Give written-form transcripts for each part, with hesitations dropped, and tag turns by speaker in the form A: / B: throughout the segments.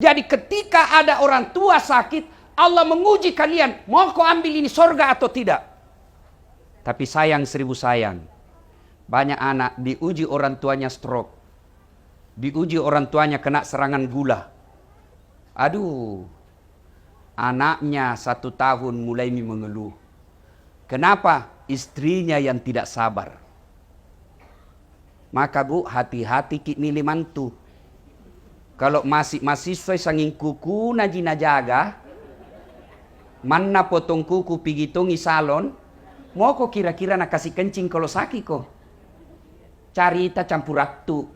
A: Jadi ketika ada orang tua sakit, Allah menguji kalian, mau kau ambil ini sorga atau tidak? Tapi sayang seribu sayang, banyak anak diuji orang tuanya stroke, diuji orang tuanya kena serangan gula. Aduh, anaknya 1 tahun mulai mengeluh. Kenapa? Istrinya yang tidak sabar. Maka bu, hati-hati ki milih mantu. Kalau masih mahasiswa sanging kuku najina jaga, mana potong kuku pigitongi salon, mau kok kira-kira nak kasih kencing kalau sakit kok. Carita campur raktu.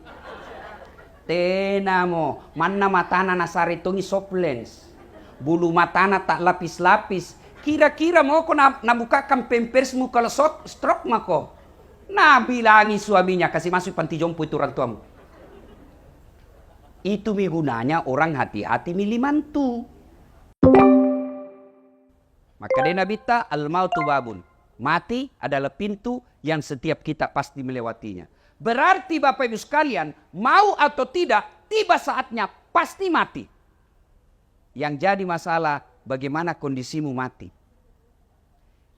A: Tenamo, mana matana nasari tongi soplens. Bulu matana tak lapis-lapis. Kira-kira mau kok nabukakan pempersmu kalau stroke mako. Nah bilangi suaminya kasih masuk panti jompo itu orang tuamu. Itu gunanya orang hati-hati milih mantu. Maka dia nabita al-mautu babun. Mati adalah pintu yang setiap kita pasti melewatinya. Berarti Bapak Ibu sekalian, mau atau tidak, tiba saatnya pasti mati. Yang jadi masalah, bagaimana kondisimu mati.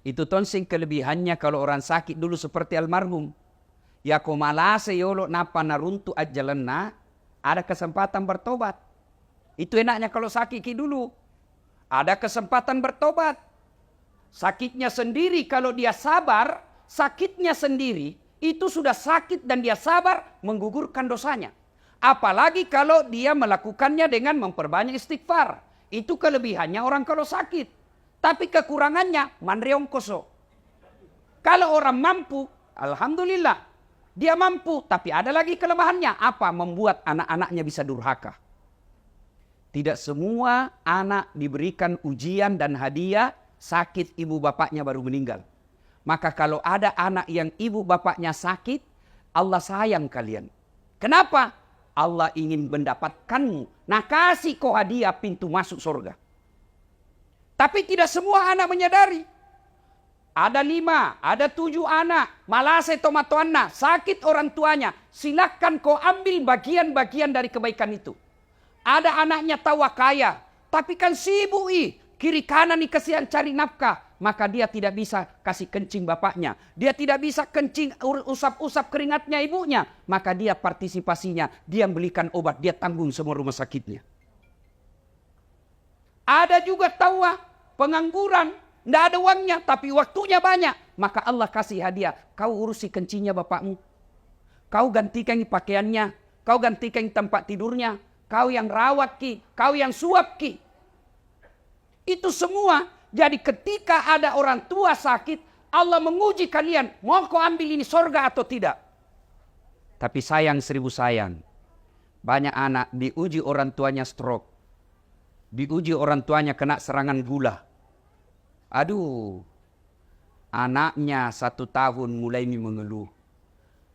A: Itu tonsing kelebihannya kalau orang sakit dulu seperti almarhum. Ya komalase yolo napa naruntu ajalenna, ada kesempatan bertobat. Itu enaknya kalau sakit dulu. Ada kesempatan bertobat. Sakitnya sendiri kalau dia sabar, sakitnya sendiri itu sudah sakit dan dia sabar menggugurkan dosanya. Apalagi kalau dia melakukannya dengan memperbanyak istighfar. Itu kelebihannya orang kalau sakit. Tapi kekurangannya manreong koso. Kalau orang mampu, alhamdulillah. Dia mampu, tapi ada lagi kelemahannya. Apa? Membuat anak-anaknya bisa durhaka. Tidak semua anak diberikan ujian dan hadiah sakit ibu bapaknya baru meninggal. Maka kalau ada anak yang ibu bapaknya sakit, Allah sayang kalian. Kenapa? Allah ingin mendapatkanmu. Nah kasih kau hadiah pintu masuk surga. Tapi tidak semua anak menyadari. Ada 5, ada 7 anak. Malase tomatoanna, sakit orang tuanya. Silakan kau ambil bagian-bagian dari kebaikan itu. Ada anaknya tawa kaya. Tapi kan sibuk kiri kanan kasihan cari nafkah. Maka dia tidak bisa kasih kencing bapaknya. Dia tidak bisa kencing usap-usap keringatnya ibunya. Maka dia partisipasinya. Dia belikan obat. Dia tanggung semua rumah sakitnya. Ada juga tawa pengangguran. Tidak ada uangnya, tapi waktunya banyak. Maka Allah kasih hadiah. Kau urusi kencingnya bapakmu. Kau gantikan pakaiannya. Kau gantikan tempat tidurnya. Kau yang rawat ki. Kau yang suap ki. Itu semua. Jadi ketika ada orang tua sakit. Allah menguji kalian. Mau kau ambil ini sorga atau tidak? Tapi sayang seribu sayang. Banyak anak diuji orang tuanya stroke. Diuji orang tuanya kena serangan gula. Aduh, anaknya 1 tahun mulai mengeluh.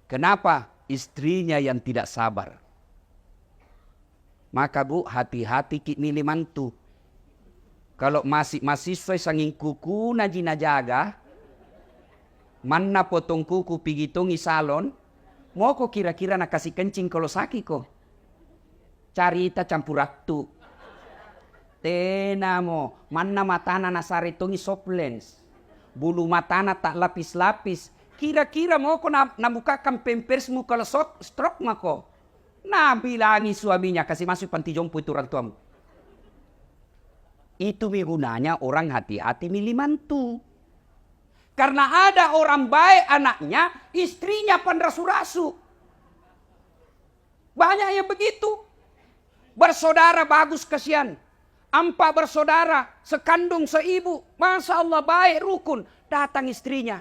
A: Kenapa? Istrinya yang tidak sabar. Maka bu, hati-hati ki milih mantu. Kalau masih mahasiswa sanging kuku najina jaga, mana potong kuku pigitongi salon, mau kok kira-kira nak kasih kencing kalau sakit kok. Carita campur raktu. Tenamo, mana matana nasari tongi soplens. Bulu matana tak lapis-lapis. Kira-kira mau kau nabukakan pempersmu kalau stroke mako. Nah bilangi suaminya kasih masuk panti jompo itu orang tuamu. Itu gunanya orang hati-hati milih mantu. Karena ada orang baik anaknya, istrinya panrasu-rasu. Banyak yang begitu. Bersaudara bagus kasihan. 4 bersaudara, sekandung seibu. Masya Allah baik rukun. Datang istrinya.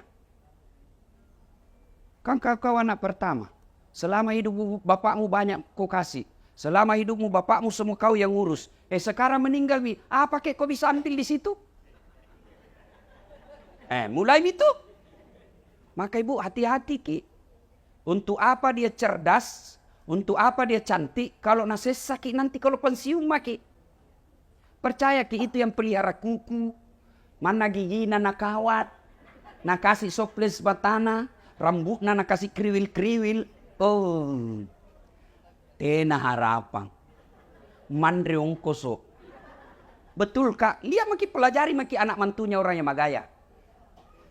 A: Kan kau anak pertama. Selama hidupmu bapakmu banyak kau kasih. Selama hidupmu bapakmu semua kau yang ngurus. Sekarang meninggal. Apa kek kau bisa ambil di situ? Mulai itu. Maka ibu hati-hati ki. Untuk apa dia cerdas. Untuk apa dia cantik. Kalau nasesak nanti kalau pensiun maki. Percaya ki itu yang pelihara kuku. Mana gigi nak kawat. Nak kasih soples batana. Rambut nak kasih kriwil-kriwil. Oh. Tena harapan. Mandreong koso. Betul kak, lihat maki pelajari maki anak mantunya orangnya magaya.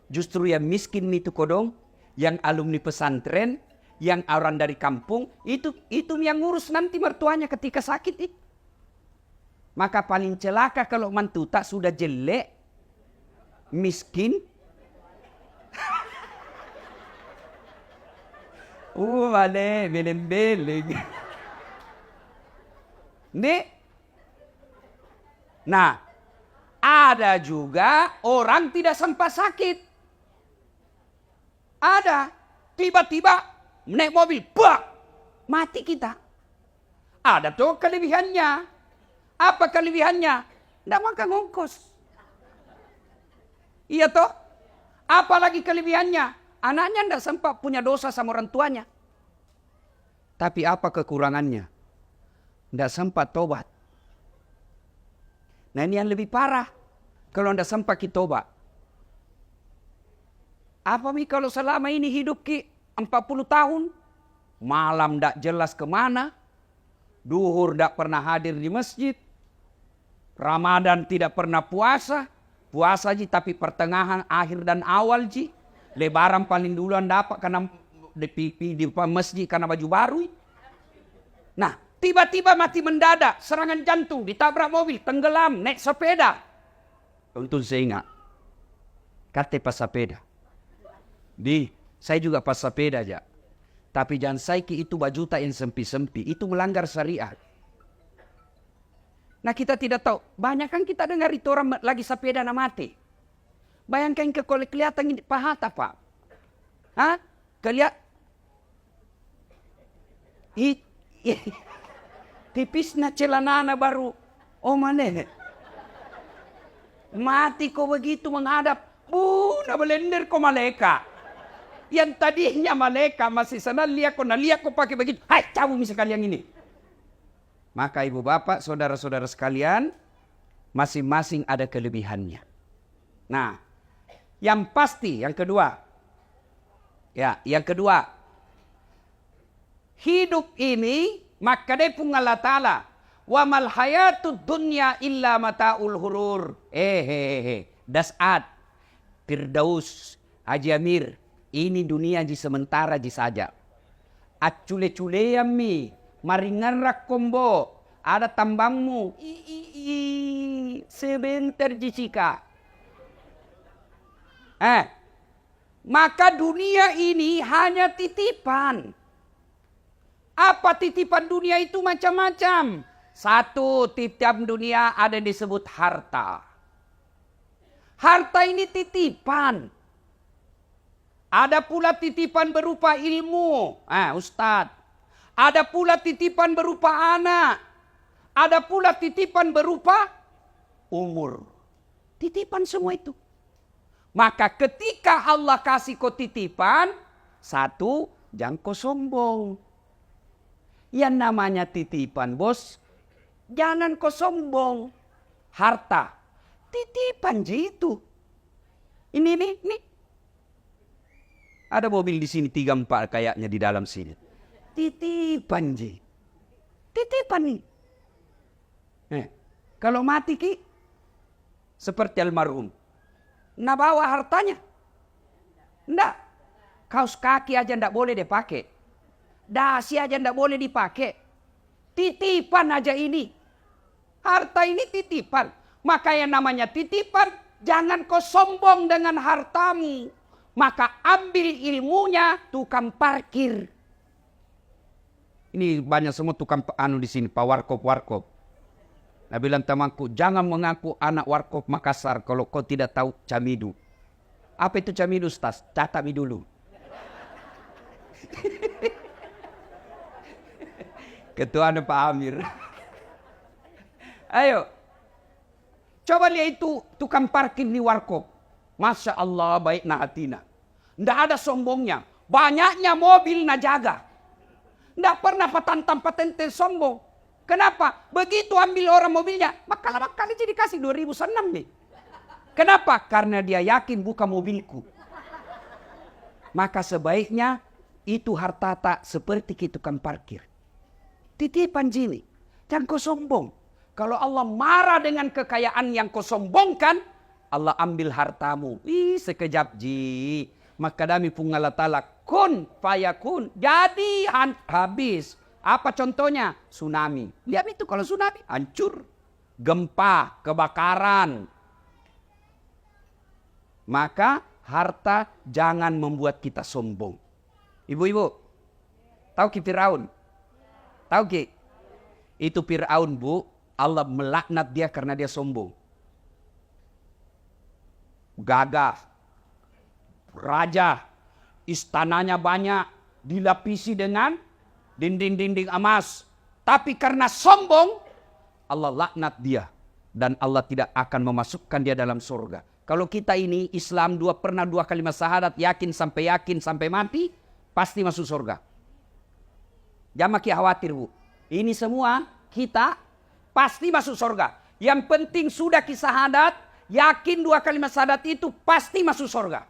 A: Justru yang miskin itu kodong, yang alumni pesantren, yang orang dari kampung, itu yang ngurus nanti mertuanya ketika sakit. Maka paling celaka kalau mantu tak sudah jelek, miskin. Male, beleng-beleng. Nih. Nah, ada juga orang tidak sempat sakit. Ada. Tiba-tiba naik mobil, bak, mati kita. Ada tuh kelebihannya. Apa kelebihannya? Tidak makan ongkos. Iya toh? Apalagi kelebihannya? Anaknya tidak sempat punya dosa sama orang tuanya. Tapi apa kekurangannya? Tidak sempat tobat. Nah ini yang lebih parah. Kalau tidak sempat kita tobat. Apa mi kalau selama ini hidup ki 40 tahun. Malam tidak jelas kemana. Duhur tidak pernah hadir di masjid. Ramadan tidak pernah puasa. Puasa ji tapi pertengahan, akhir dan awal ji. Lebaran paling duluan dapat karena di masjid karena baju baru. Nah, tiba-tiba mati mendadak, serangan jantung, ditabrak mobil, tenggelam, naik sepeda. Untung saya ingat. Kata pas sepeda. Saya juga pas sepeda aja. Tapi jangan saiki itu baju tak yang sempi-sempi, itu melanggar syariat. Nah kita tidak tahu, banyak kan kita dengar itu orang lagi sepeda na mati. Bayangkan kelihatan ini paha tak pak? Hah? Kelihatan? Tipis na celanana baru. Oh mana? Mati kau begitu menghadap. Na belender kau malaikat. Yang tadinya malaikat masih senang lihat kau pakai begitu. Hai cabut misalkan yang ini. Maka ibu bapak, saudara-saudara sekalian, masing-masing ada kelebihannya. Nah, yang pasti, yang kedua. Ya, yang kedua. Hidup ini, maka dia pun Allah Ta'ala. Wa mal hayatud dunya illa mata'ul hurur. Das'ad. Firdaus. Haji Amir. Ini dunia ji sementara ji saja. Acule-cule yami. Maringan rak kombo. Ada tambangmu. Sebentar jicika. Maka dunia ini hanya titipan. Apa titipan dunia itu macam-macam. Satu, titipan dunia ada disebut harta. Harta ini titipan. Ada pula titipan berupa ilmu. Ustadz. Ada pula titipan berupa anak. Ada pula titipan berupa umur. Titipan semua itu. Maka ketika Allah kasih kau titipan, satu, jangan kau sombong. Yang namanya titipan bos, jangan kau sombong. Harta, titipan itu. Ini. Ada mobil di sini 3-4 kayaknya di dalam sini. Titipan ji. Titipan nih. Kalau mati ki, seperti almarhum. Nah bawa hartanya. Nggak. Kaos kaki aja nggak boleh dipakai. Dasi aja nggak boleh dipakai. Titipan aja ini. Harta ini titipan. Maka yang namanya titipan, jangan kau sombong dengan hartamu. Maka ambil ilmunya tukang parkir. Ini banyak semua tukang di sini, Pak Warkop. Nah bilang temanku, jangan mengaku anak Warkop Makassar kalau kau tidak tahu camidu. Apa itu camidu, Ustaz? Catat mi dulu. Ketua Pak Amir. Ayo. Coba lihat itu tukang parkir di Warkop. Masya Allah baik na hatina. Nggak ada sombongnya. Banyaknya mobil na jaga. Nggak pernah patente sombong. Kenapa? Begitu ambil orang mobilnya, maka lama kali jadi kasih 2006 nih. Kenapa? Karena dia yakin bukan mobilku. Maka sebaiknya itu harta tak seperti tukang parkir. Titipan jini. Jangan kau sombong. Kalau Allah marah dengan kekayaan yang kau sombongkan, Allah ambil hartamu. Sekejap ji. Maka dami pun Allah Ta'ala, kun fayakun. Jadi habis. Apa contohnya? Tsunami. Lihat itu kalau tsunami, hancur. Gempa, kebakaran. Maka harta jangan membuat kita sombong. Ibu-ibu, tahu ki Firaun? Tahu ki? Itu Firaun, Bu. Allah melaknat dia karena dia sombong. Gagah. Raja. Istananya banyak. Dilapisi dengan dinding-dinding emas. Tapi karena sombong, Allah laknat dia. Dan Allah tidak akan memasukkan dia dalam surga. Kalau kita ini Islam pernah dua kalimat syahadat, yakin sampai mati, pasti masuk surga. Jangan makin khawatir, Bu. Ini semua kita pasti masuk surga. Yang penting sudah syahadat, yakin dua kalimat syahadat itu pasti masuk surga.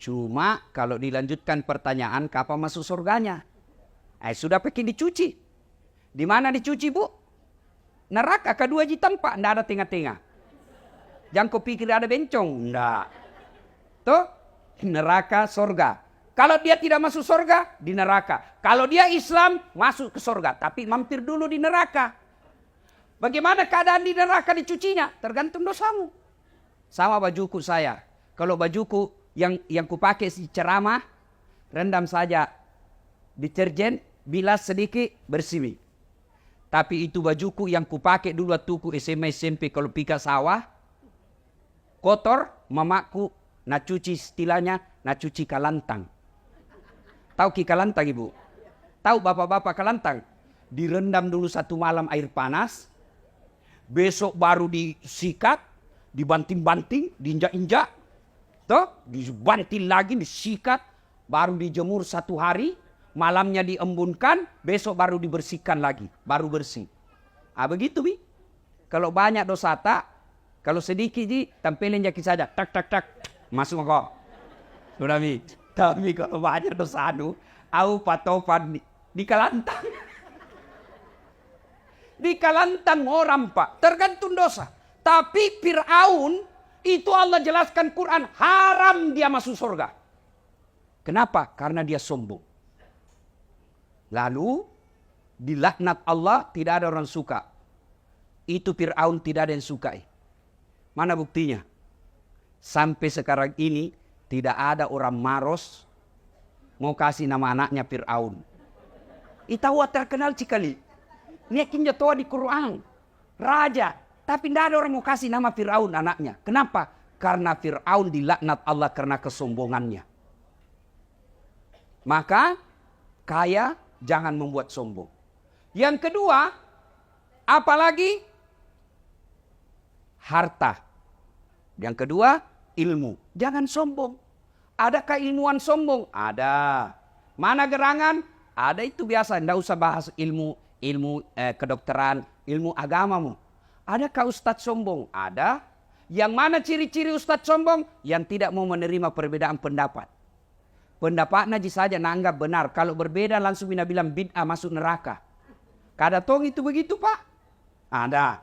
A: Cuma kalau dilanjutkan pertanyaan, kapan masuk surganya? Sudah pakai dicuci. Di mana dicuci, Bu? Neraka kedua tampak, tidak ada tengah-tengah. Jangan kau pikir ada bencong. Enggak. Tuh, neraka, surga. Kalau dia tidak masuk surga, di neraka. Kalau dia Islam, masuk ke surga. Tapi mampir dulu di neraka. Bagaimana keadaan di neraka dicucinya? Tergantung dosamu. Sama bajuku saya. Kalau bajuku yang kupakai si ceramah, rendam saja deterjen, bilas sedikit, bersih. Tapi itu bajuku yang kupakai dulu waktu SMA SMP kalau pika sawah, kotor, mamaku nak cuci istilahnya, nak cuci kalantang. Tahu ki kalantang, Ibu? Tahu bapak-bapak kalantang? Direndam dulu satu malam air panas, besok baru disikat, dibanting-banting, diinjak-injak, toh, dibanting lagi, disikat, baru dijemur satu hari, malamnya diembunkan, besok baru dibersihkan lagi, baru bersih. Begitu, Bi. Kalau banyak dosa tak, kalau sedikit ji, tampilin jaki saja, tak, masuk kok. Sudah, Mi. Tapi kalau banyak dosa au patopan di kalantang. Di kalantang orang, Pak. Tergantung dosa. Tapi Fir'aun, itu Allah jelaskan Quran, haram dia masuk surga. Kenapa? Karena dia sombong. Lalu, dilaknat Allah, tidak ada orang suka. Itu Fir'aun tidak ada yang suka. Mana buktinya? Sampai sekarang ini, tidak ada orang Maros mau kasih nama anaknya Fir'aun. Itawa terkenal sekali. Ini kinja toa di Quran. Raja. Tapi tidak ada orang mau kasih nama Fir'aun anaknya. Kenapa? Karena Fir'aun dilaknat Allah karena kesombongannya. Maka kaya jangan membuat sombong. Yang kedua, apalagi harta. Yang kedua, ilmu. Jangan sombong. Adakah ilmuwan sombong? Ada. Mana gerangan? Ada, itu biasa. Tidak usah bahas ilmu kedokteran, ilmu agamamu. Adakah ustadz sombong? Ada. Yang mana ciri-ciri ustadz sombong? Yang tidak mau menerima perbedaan pendapat. Pendapatnya saja nanggap benar. Kalau berbeda langsung bina bilang bid'ah, masuk neraka. Kada tong itu begitu, Pak? Ada.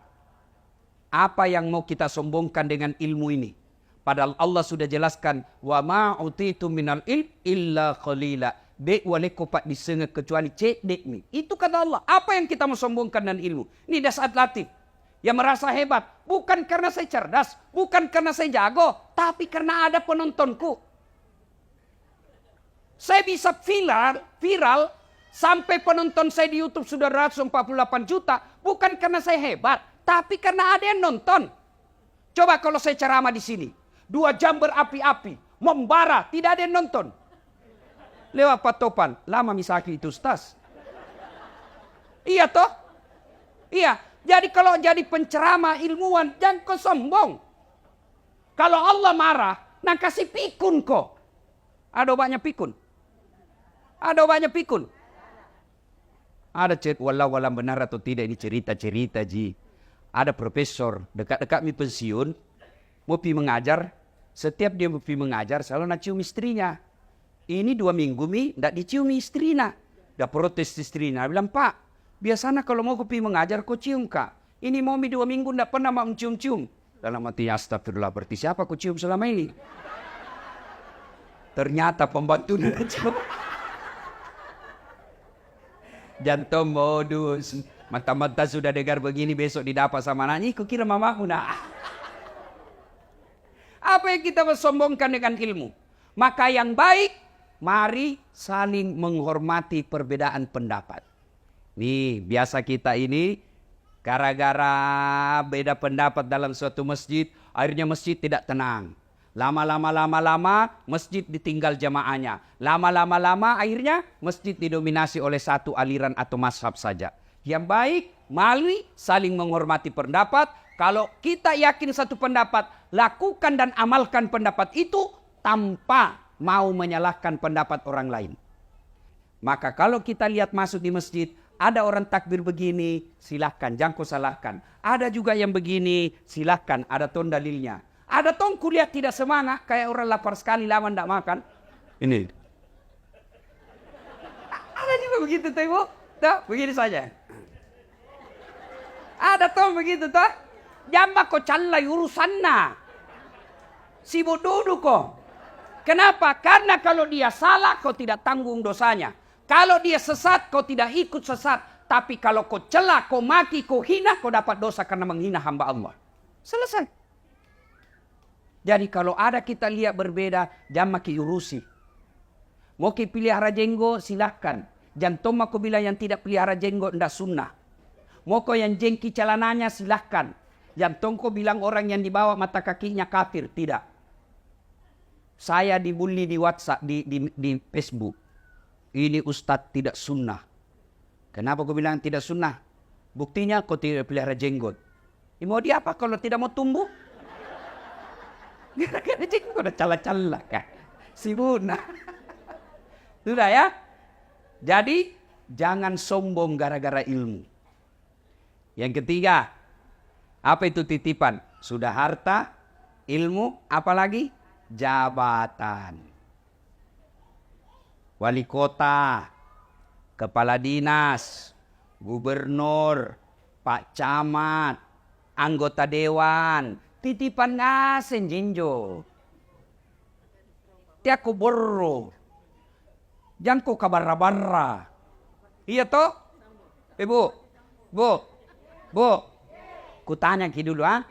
A: Apa yang mau kita sombongkan dengan ilmu ini? Padahal Allah sudah jelaskan, wa ma utitu minal ilm illa qalila. Dek wale kopat disengah kecuali cek dek mi. Itu kata Allah. Apa yang kita mau sombongkan dengan ilmu? Ini dasar latif. Yang merasa hebat. Bukan karena saya cerdas. Bukan karena saya jago. Tapi karena ada penontonku. Saya bisa viral. Sampai penonton saya di YouTube sudah 148 juta. Bukan karena saya hebat. Tapi karena ada yang nonton. Coba kalau saya ceramah di sini. 2 jam berapi-api. Membara. Tidak ada yang nonton. Lewat patopan. Lama misaki itu Ustaz. Iya toh? Iya. Jadi kalau jadi penceramah ilmuwan. Jangan kau sombong. Kalau Allah marah. Nah kasih pikun kok. Ada obatnya pikun? Ada obatnya pikun? Ada walau benar atau tidak ini cerita-cerita ji. Ada profesor dekat-dekat mi pensiun. Mau pi mengajar. Setiap dia mau pi mengajar selalu nak cium istrinya. Ini 2 minggu mi tidak dicium istrinya. Dah protes istrinya. Bilang, Pak, biasanya kalau mau pi mengajar kau cium kak. Ini Momi 2 minggu tidak pernah mau mencium-cium. Dalam hati, astagfirullah, berarti siapa ku cium selama ini? Ternyata pembantu cium. Jantung modus. Mata-mata sudah dengar begini, besok didapat sama anaknya. Ku kira mamaku nak. Apa yang kita bersombongkan dengan ilmu? Maka yang baik, mari saling menghormati perbedaan pendapat. Nih, biasa kita ini gara-gara beda pendapat dalam suatu masjid, akhirnya masjid tidak tenang. Lama-lama masjid ditinggal jamaahnya. Lama-lama akhirnya masjid didominasi oleh satu aliran atau mazhab saja. Yang baik, mari saling menghormati pendapat. Kalau kita yakin satu pendapat, lakukan dan amalkan pendapat itu tanpa mau menyalahkan pendapat orang lain. Maka kalau kita lihat masuk di masjid, ada orang takbir begini, silahkan, jangan kau salahkan. Ada juga yang begini, silahkan, ada ton dalilnya. Ada ton kuliah tidak semangat, kayak orang lapar sekali, lama tidak makan. Ini. Ada juga begitu, tuh ibu. Tuh, begini saja. Ada ton begitu, tuh. Jamba kau calai urusannya. Sibuk duduk kok. Kenapa? Karena kalau dia salah, kau tidak tanggung dosanya. Kalau dia sesat, kau tidak ikut sesat. Tapi kalau kau celah, kau maki, kau hina, kau dapat dosa karena menghina hamba Allah. Selesai. Jadi kalau ada kita lihat berbeda, jangan maki urusi. Mau ki pelihara jenggot, silahkan. Jangan aku bilang yang tidak pelihara jenggot, tidak sunnah. Mau kau yang jengki celananya, silahkan. Jangan kau bilang orang yang dibawa mata kakinya kafir, tidak. Saya dibully di WhatsApp, di Facebook. Ini ustadz tidak sunnah. Kenapa kau bilang tidak sunnah? Buktinya kau tidak pelihara jenggot. Mau dia apa kalau tidak mau tumbuh? Gara-gara jenggot udah cala-cala kan. Sibuna. Sudah ya. Jadi jangan sombong gara-gara ilmu. Yang ketiga, apa itu titipan? Sudah harta, ilmu, apalagi? Jabatan. Wali kota, kepala dinas, gubernur, pak camat, anggota dewan, titipan ngasen jinjo. Tiaku borro. Jangan kau kabarra-barra. Iya toh? Bu. Kutanya ki dulu ah.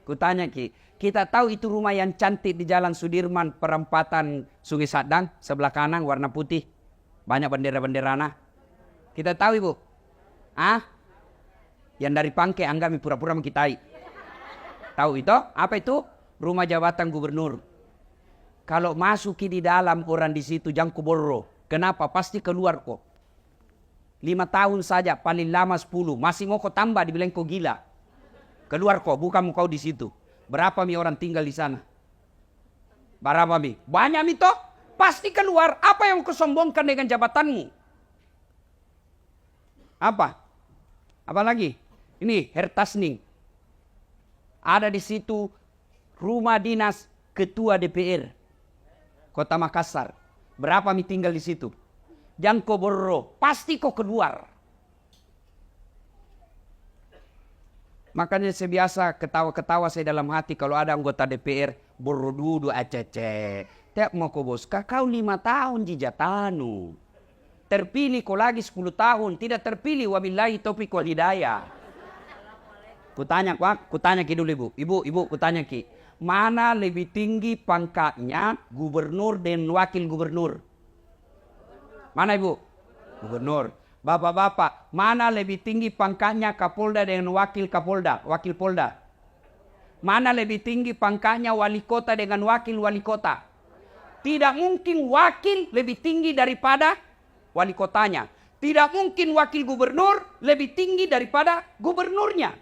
A: Kutanya ki. Kita tahu itu rumah yang cantik di Jalan Sudirman, perempatan Sungai Sadang, sebelah kanan warna putih. Banyak bendera-benderana. Kita tahu ibu. Ah? Yang dari Pangke Anggami pura-pura mengkitai. Tahu itu? Apa itu? Rumah jabatan gubernur. Kalau masuki di dalam orang di situ jangan kuborro. Kenapa? Pasti keluar kok. 5 tahun saja, paling lama 10. Masih mau kau tambah, dibilang kau gila. Keluar kok, bukan kau di situ. Berapa mi orang tinggal di sana? Berapa mi? Banyak mi toh? Pasti keluar. Apa yang kau sombongkan dengan jabatanmu? Apa? Apa lagi? Ini Hertasning. Ada di situ rumah dinas ketua DPR Kota Makassar. Berapa mi tinggal di situ? Jangan kau borro. Pasti kau keluar. Makanya saya biasa ketawa-ketawa saya dalam hati kalau ada anggota DPR borodudu acece. Tiap mau kau bos, kau 5 tahun jijatanu. Terpilih kau lagi 10 tahun, tidak terpilih wabillahi taufiq wal hidayah. Kutanya ki dulu ibu. Ibu kutanya ki. Mana lebih tinggi pangkatnya gubernur dan wakil gubernur? Mana ibu? Gubernur. Bapak-bapak, mana lebih tinggi pangkatnya Kapolda dengan wakil Kapolda, wakil Polda? Mana lebih tinggi pangkatnya wali kota dengan wakil wali kota? Tidak mungkin wakil lebih tinggi daripada wali kotanya. Tidak mungkin wakil gubernur lebih tinggi daripada gubernurnya.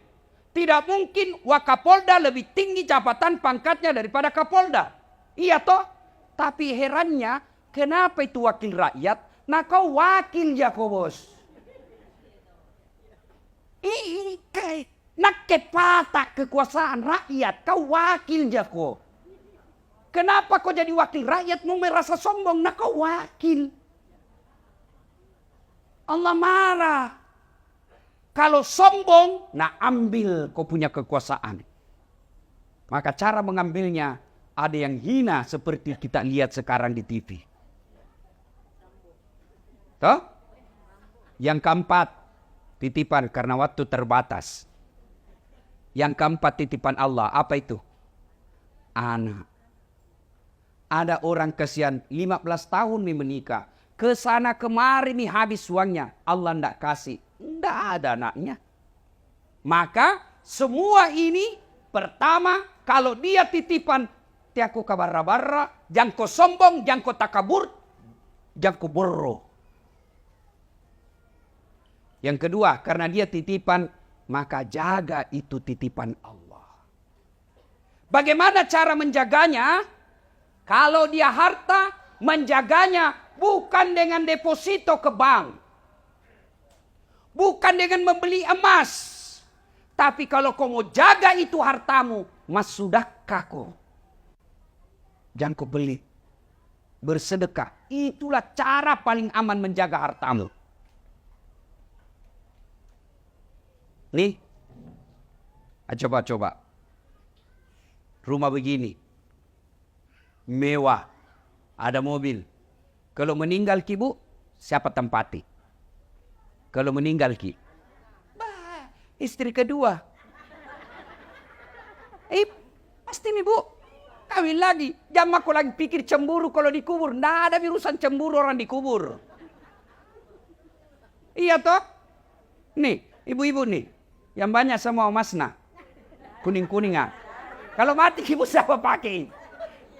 A: Tidak mungkin Wakapolda lebih tinggi jabatan pangkatnya daripada Kapolda. Iya toh? Tapi herannya, kenapa itu wakil rakyat? Nah kau wakil ya kau bos. Nak kepatak kekuasaan rakyat. Kau wakil ya kau. Kenapa kau jadi wakil rakyat mau merasa sombong? Nah kau wakil. Allah marah. Kalau sombong, nah ambil kau punya kekuasaan. Maka cara mengambilnya ada yang hina seperti kita lihat sekarang di TV. Toh? Yang keempat, titipan karena waktu terbatas. Yang keempat titipan Allah, apa itu? Anak. Ada orang kesian 15 tahun menikah. Kesana kemari habis uangnya. Allah tidak kasih. Tidak ada anaknya. Maka semua ini pertama kalau dia titipan. Tiaku kabarra-barra. Jangan sombong, jangan takabur. Jangan borro. Yang kedua karena dia titipan. Maka jaga itu titipan Allah. Bagaimana cara menjaganya? Kalau dia harta, menjaganya bukan dengan deposito ke bank. Bukan dengan membeli emas. Tapi kalau kau mau jaga itu hartamu, mas sudahkah kau? Jangan kau beli. Bersedekah. Itulah cara paling aman menjaga hartamu. Nih, coba. Rumah begini. Mewah. Ada mobil. Kalau meninggal ki bu, siapa tempati? Kalau meninggal ki? Bah, istri kedua. Pasti nih bu. Kawin lagi. Jangan aku lagi pikir cemburu kalau dikubur. Nggak ada urusan cemburu orang dikubur. Iya toh? Nih, ibu-ibu nih. Yang banyak semua masna. Kuning-kuningan. Kalau mati ibu siapa pakai?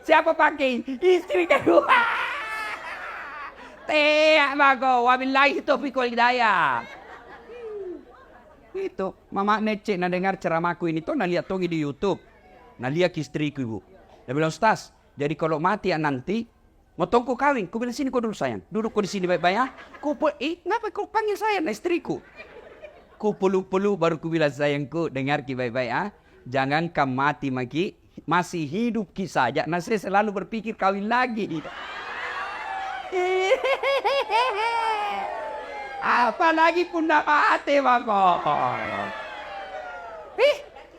A: Siapa pakai? Istri kedua. Teak bago. Wabillahi taufiq wal hidayah. Itu. Mama Nece na dengar ceramahku ini tuh. Nah lihat togi di YouTube. Nah lihat istriku ibu. Dia bilang, Ustaz. Jadi kalau mati ya nanti. Mau tongku kawin. Ku bilang sini kau dulu sayang. Duduk kau di sini baik-baik ya. Ngapa kau panggil saya? Nah istriku. Ku peluk-peluk baru ku bilang sayangku. Dengar ki baik-baik ya. Jangan kamu mati maki. Masih hidup ki saja. Nah saya selalu berpikir kawin lagi. Apalagi pun nak mati mako.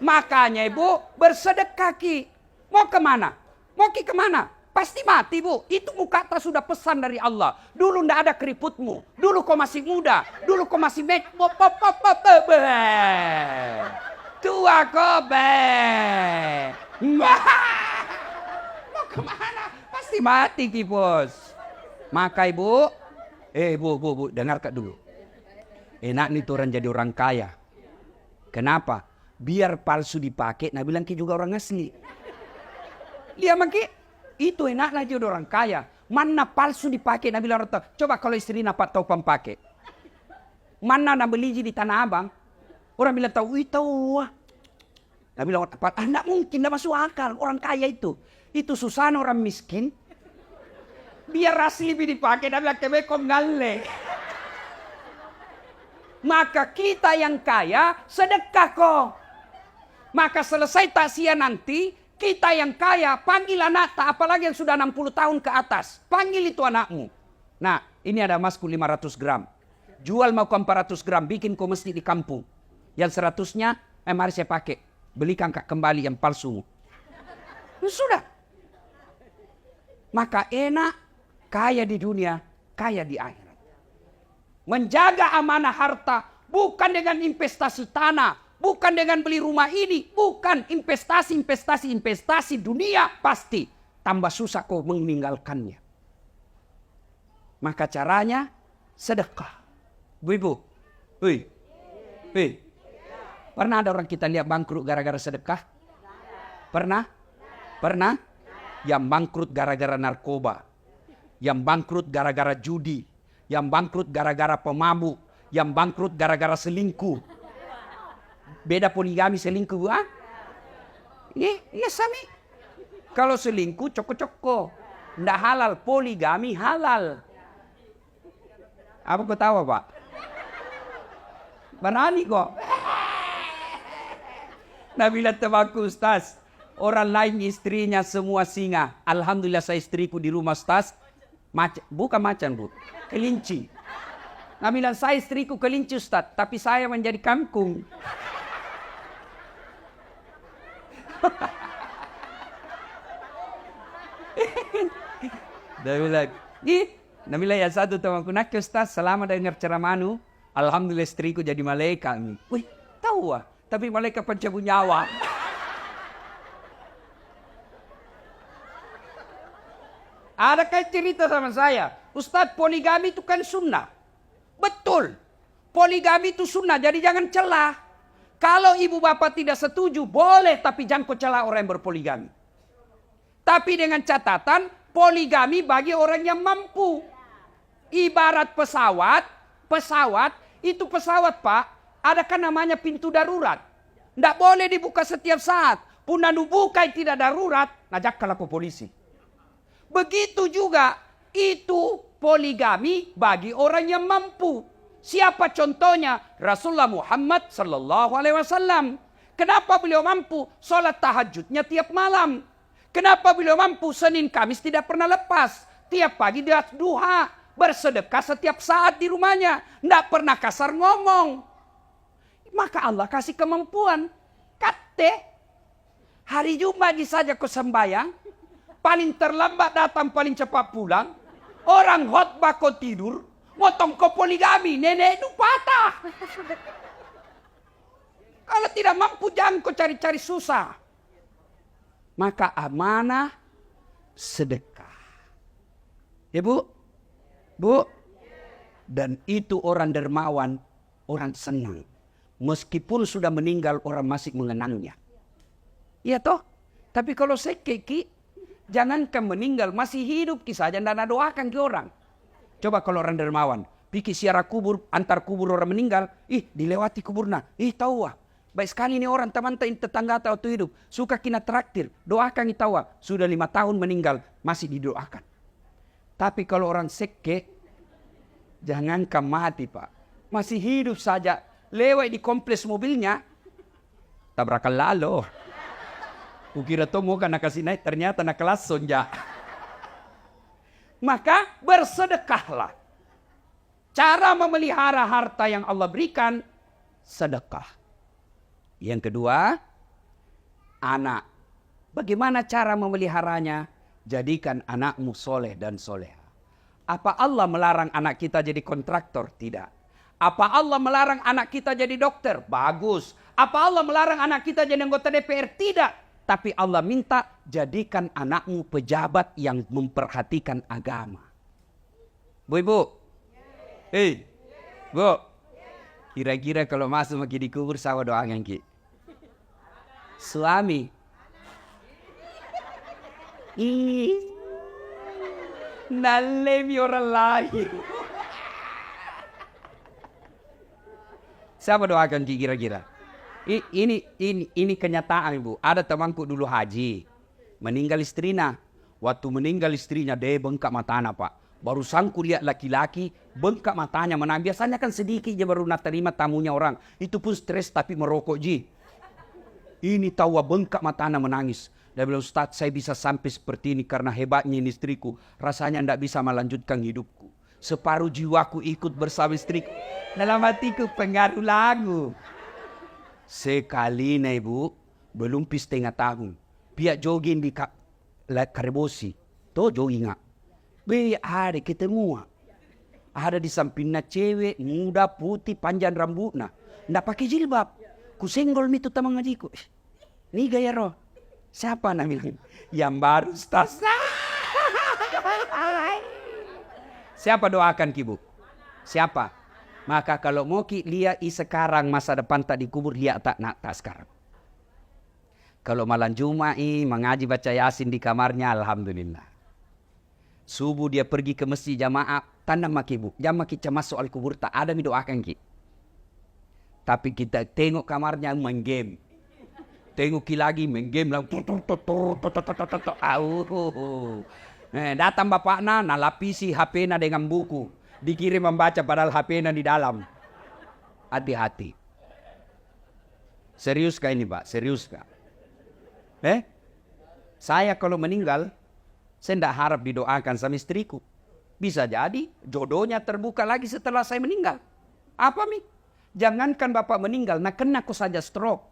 A: Makanya ibu bersedekah ki. Mau kemana? Mau ki kemana? Pasti mati bu. Itu muka atas sudah pesan dari Allah. Dulu ndak ada keriputmu. Dulu kau masih muda. Dulu kau masih tua kau mau kemana? Pasti mati ki bos. Maka ibu. Bu. Dengar kak dulu. Enak nih tuh orang jadi orang kaya. Kenapa? Biar palsu dipakai. Nah bilang ki juga orang asli. Dia maki. Itu enaklah jadi orang kaya. Mana palsu dipakai. Nabi bilang, coba kalau istri nak tahu pakai. Mana nak beli di Tanah Abang. Orang bilang tahu, tahu. Nabi bilang, tidak mungkin, tidak masuk akal. Orang kaya itu. Itu susah orang miskin. Biar asli dipakai. Nabi bilang, kebekom ngale. Maka kita yang kaya sedekah kok. Maka selesai takziah nanti. Kita yang kaya, panggil anak tak, apalagi yang sudah 60 tahun ke atas. Panggil itu anakmu. Nah, ini ada emasku 500 gram. Jual mau 400 gram, bikin kau mesti di kampung. Yang 100-nya, mari saya pakai. Belikan kembali yang palsu. Sudah. Maka enak, kaya di dunia, kaya di akhirat. Menjaga amanah harta, bukan dengan investasi tanah. Bukan dengan beli rumah ini. Bukan investasi dunia. Pasti tambah susah kau meninggalkannya. Maka caranya sedekah. Bu-ibu. Pernah ada orang kita lihat bangkrut gara-gara sedekah? Pernah? Yang bangkrut gara-gara narkoba. Yang bangkrut gara-gara judi. Yang bangkrut gara-gara pemabuk. Yang bangkrut gara-gara selingkuh. Beda poligami selingkuh, ah? Iya sami. Kalau selingkuh coko-coko. Nggak halal, poligami halal. Apa kau tahu, Pak? Berani kok. Nabila temanku, Ustaz. Orang lain istrinya semua singa. Alhamdulillah saya istriku di rumah, Ustaz. Bukan macan, Bu. Kelinci. Nah bilang saya istriku kelinci Ustaz, tapi saya menjadi kangkung. Dia bilang, dia bilang ya satu temanku, nak Ustaz, selama dengar ceramahmu, alhamdulillah istriku jadi malaikat. Wih, tahu ah, tapi malaikat pencabut nyawa. Ada kayak cerita sama saya, Ustaz poligami itu kan sunnah. Betul, poligami itu sunnah, jadi jangan celah. Kalau ibu bapak tidak setuju, boleh, tapi jangan kau celah orang yang berpoligami. Tapi dengan catatan, poligami bagi orang yang mampu. Ibarat pesawat itu pesawat Pak, ada kan namanya pintu darurat. Tidak boleh dibuka setiap saat. Pun nanu buka tidak darurat, ngajak kalau ke polisi. Begitu juga itu poligami bagi orang yang mampu. Siapa contohnya? Rasulullah Muhammad sallallahu alaihi wasallam. Kenapa beliau mampu? Salat tahajudnya tiap malam. Kenapa beliau mampu? Senin Kamis tidak pernah lepas. Tiap pagi dia duha, bersedekah setiap saat di rumahnya, tidak pernah kasar ngomong. Maka Allah kasih kemampuan. Kate, hari Jumat saja kau sembahyang, paling terlambat datang, paling cepat pulang. Orang khotbah kau tidur, motong kau poligami, nenek itu patah. Kalau tidak mampu jangan kau cari-cari susah. Maka amanah sedekah. Ya Bu? Bu? Dan itu orang dermawan, orang senang. Meskipun sudah meninggal orang masih mengenangnya. Iya toh? Tapi kalau sekeki, jangankan meninggal, masih hidup kisah saja dan doakan ke orang. Coba kalau orang dermawan, pikir siara kubur, antar kubur orang meninggal, dilewati kuburna, tahu wah. Baik sekali ini orang teman tetangga atau hidup, suka kina traktir, doakan tahu wah. Sudah 5 tahun meninggal, masih didoakan. Tapi kalau orang seke, jangankan mati Pak, masih hidup saja, lewat di kompleks mobilnya, tabrakan lalu. Kukira tuh mau nak kasih naik, ternyata nak kelas sonja. Maka bersedekahlah. Cara memelihara harta yang Allah berikan, sedekah. Yang kedua, anak. Bagaimana cara memeliharanya? Jadikan anakmu soleh dan soleha. Apa Allah melarang anak kita jadi kontraktor? Tidak. Apa Allah melarang anak kita jadi dokter? Bagus. Apa Allah melarang anak kita jadi anggota DPR? Tidak. Tapi Allah minta jadikan anakmu pejabat yang memperhatikan agama. Bu Ibu. Hei. Bu. Kira-kira kalau masuk lagi di kubur sama doangan ki. Suami. Nalemi orang lain. Siapa doakan ki kira-kira? Ini kenyataan Ibu. Ada temanku dulu haji, meninggal istrinya. Waktu meninggal istrinya dia bengkak matanya Pak. Baru sangku lihat laki-laki bengkak matanya menang. Biasanya kan sedikit dia baru nak terima tamunya orang. Itu pun stres tapi merokok ji. Ini tahu bengkak matanya menangis. Dia bilang Ustaz saya bisa sampai seperti ini karena hebatnya ini istriku. Rasanya tidak bisa melanjutkan hidupku. Separuh jiwaku ikut bersama istriku. Dalam hatiku pengaruh lagu. Sekali Ibu, belum setengah tahun. Pihak jogging di Karebosi. Tuh jogging nggak? Ada ketemu. Ada di sampingnya cewek, muda, putih, panjang rambutnya. Nggak pakai jilbab. Ku senggol itu teman ngajiku. Ini gaya roh. Siapa namanya? Yang baru Ustaz. Siapa doakan Kibu? Siapa? Maka kalau mau lihat sekarang masa depan tak dikubur, lihat tak nak tak sekarang. Kalau malam Jumat mengaji baca Yasin di kamarnya, alhamdulillah. Subuh dia pergi ke masjid jamaah, tanda maki Bu. Jam maki masuk al kubur tak ada mi doakan ki. Tapi kita tengok kamarnya main game. Tengok lagi main game lah. Datang bapaknya nalapisi HP-nya dengan buku. Dikirim membaca padahal HP-nya di dalam. Hati-hati. Serius kah ini Pak? Serius kah? Saya kalau meninggal, saya tidak harap didoakan sama istriku. Bisa jadi jodohnya terbuka lagi setelah saya meninggal. Apa Mi? Jangankan Bapak meninggal, nah kena aku saja stroke.